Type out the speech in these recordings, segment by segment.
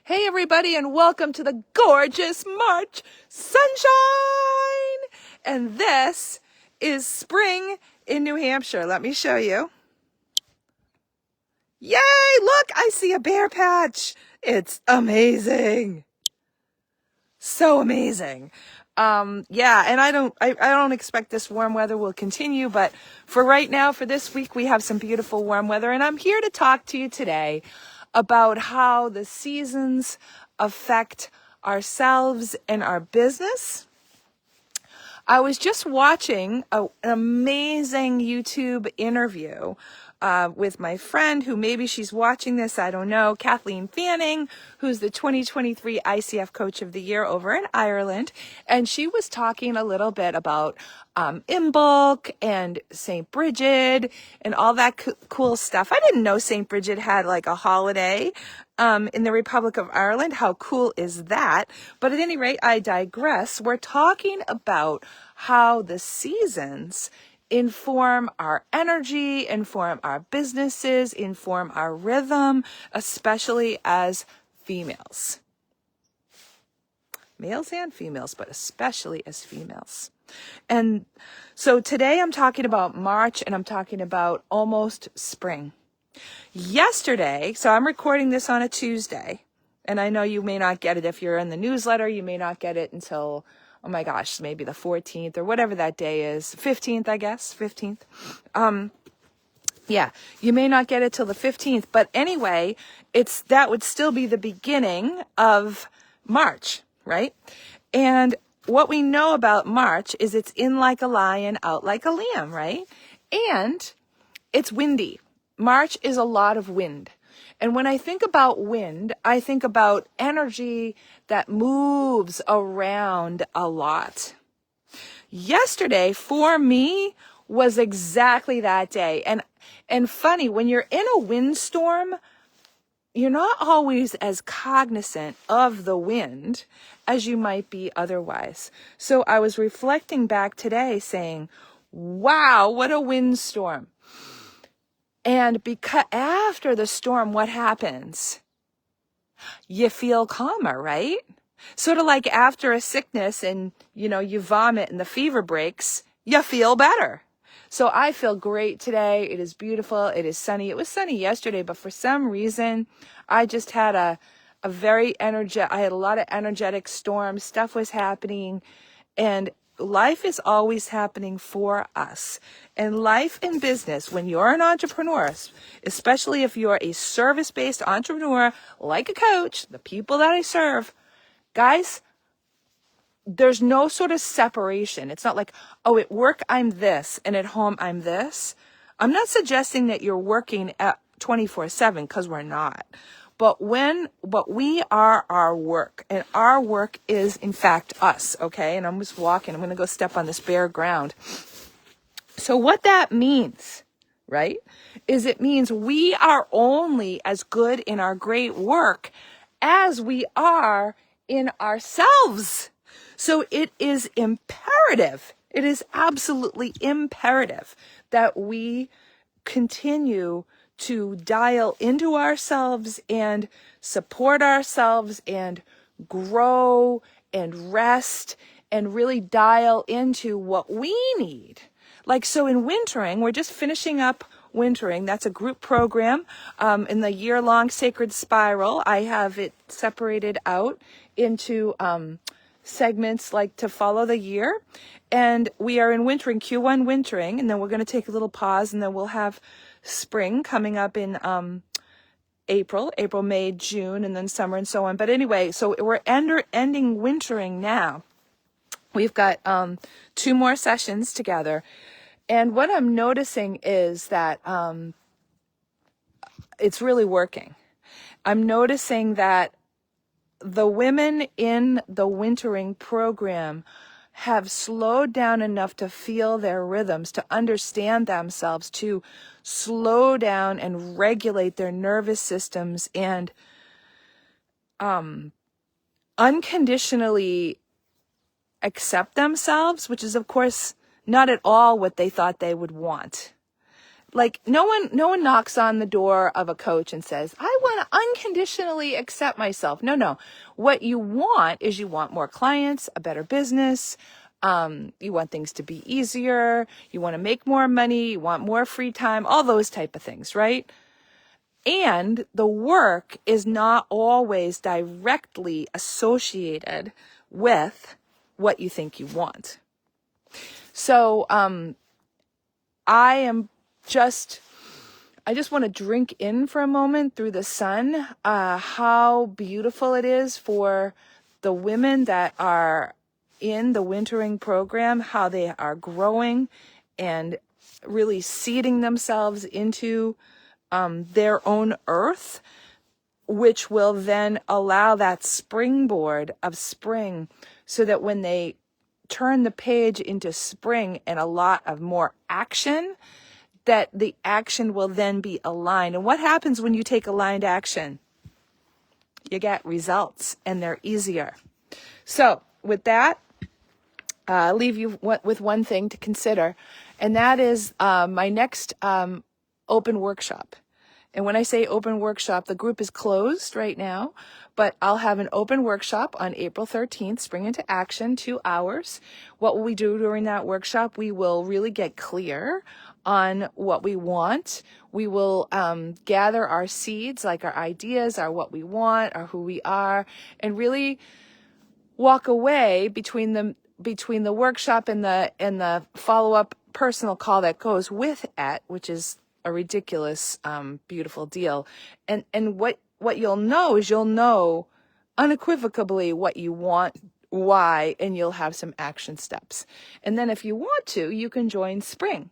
Hey everybody, and welcome to the gorgeous March sunshine! And this is spring in New Hampshire. Let me show you. Yay! Look, I see a bear patch. It's amazing. So amazing. Yeah, and I don't expect this warm weather will continue, but for right now, for this week, we have some beautiful warm weather, and I'm here to talk to you today about how the seasons affect ourselves and our business. I was just watching an amazing YouTube interview with my friend who maybe she's watching this, I don't know, Kathleen Fanning, who's the 2023 ICF Coach of the Year over in Ireland. And she was talking a little bit about Imbolc and St. Bridget and all that cool stuff. I didn't know St. Bridget had like a holiday in the Republic of Ireland. How cool is that? But at any rate, I digress. We're talking about how the seasons inform our energy, inform our businesses, inform our rhythm, especially as females. Males and females, but especially as females. And so today I'm talking about March, and I'm talking about almost spring. Yesterday, so I'm recording this on a Tuesday, and I know you may not get it if you're in the newsletter. You may not get it until, oh my gosh, maybe the 14th or whatever that day is. 15th, I guess, 15th. Yeah, you may not get it till the 15th, but anyway, that would still be the beginning of March, right? And what we know about March is it's in like a lion, out like a lamb, right? And it's windy. March is a lot of wind. And when I think about wind, I think about energy that moves around a lot. Yesterday, for me, was exactly that day. And funny, when you're in a windstorm, you're not always as cognizant of the wind as you might be otherwise. So I was reflecting back today saying, wow, what a windstorm. And because after the storm, what happens? You feel calmer, right? Sort of like after a sickness and, you vomit and the fever breaks, you feel better. So I feel great today. It is beautiful. It is sunny. It was sunny yesterday, but for some reason, I just had I had a lot of energetic storms. Stuff was happening, and life is always happening for us. And life in business, when you're an entrepreneur, especially if you're a service-based entrepreneur, like a coach, the people that I serve, guys, there's no sort of separation. It's not like, oh, at work I'm this and at home I'm this. I'm not suggesting that you're working at 24/7, because we're not. But we are our work, and our work is in fact us, okay? And I'm just walking. I'm going to go step on this bare ground. So what that means, right, is it means we are only as good in our great work as we are in ourselves. So it is imperative. It is absolutely imperative that we continue to dial into ourselves and support ourselves and grow and rest and really dial into what we need. Like, so in wintering, we're just finishing up wintering. That's a group program in the year-long Sacred Spiral. I have it separated out into segments like to follow the year. And we are in wintering, Q1 wintering, and then we're going to take a little pause, and then we'll have spring coming up in April, May, June, and then summer and so on. But anyway, so we're ending wintering now. We've got 2 more sessions together. And what I'm noticing is that it's really working. I'm noticing that the women in the wintering program have slowed down enough to feel their rhythms, to understand themselves, to slow down and regulate their nervous systems, and unconditionally accept themselves, which is, of course, not at all what they thought they would want. Like no one knocks on the door of a coach and says, I want to unconditionally accept myself. No. What you want is you want more clients, a better business. You want things to be easier. You want to make more money. You want more free time, all those type of things, right? And the work is not always directly associated with what you think you want. So, I just want to drink in for a moment through the sun, how beautiful it is for the women that are in the wintering program, how they are growing and really seeding themselves into their own earth, which will then allow that springboard of spring so that when they turn the page into spring and a lot of more action, that the action will then be aligned. And what happens when you take aligned action? You get results, and they're easier. So with that, I'll leave you with one thing to consider, and that is my next open workshop. And when I say open workshop, the group is closed right now, but I'll have an open workshop on April 13th, Spring into Action, 2 hours. What will we do during that workshop? We will really get clear on what we want. We will gather our seeds, like our ideas, our what we want, our who we are, and really walk away between the workshop and the follow-up personal call that goes with it, which is a ridiculous, beautiful deal. And what you'll know is you'll know unequivocally what you want, why, and you'll have some action steps. And then if you want to, you can join Spring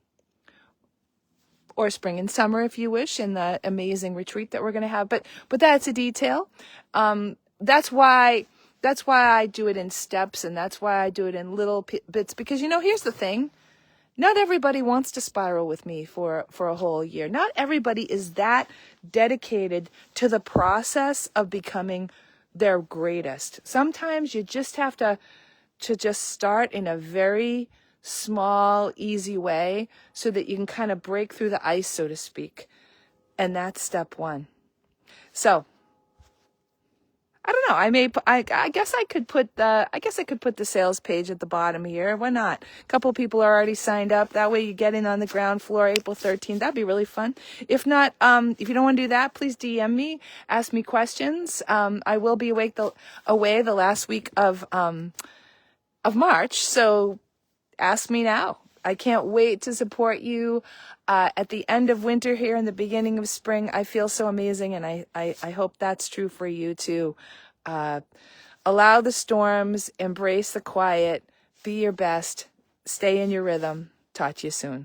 or Spring and Summer if you wish in the amazing retreat that we're going to have. But that's a detail. That's why I do it in steps, and that's why I do it in little bits, because here's the thing. Not everybody wants to spiral with me for a whole year. Not everybody is that dedicated to the process of becoming their greatest. Sometimes you just have to just start in a very small, easy way so that you can kind of break through the ice, so to speak. And that's step one. So I don't know. I guess I could put the sales page at the bottom here. Why not? A couple people are already signed up. That way you get in on the ground floor April 13th. That'd be really fun. If not, if you don't want to do that, please DM me, ask me questions. I will be away the last week of March. So ask me now. I can't wait to support you at the end of winter here and the beginning of spring. I feel so amazing, and I hope that's true for you too. Allow the storms, embrace the quiet, be your best, stay in your rhythm. Talk to you soon.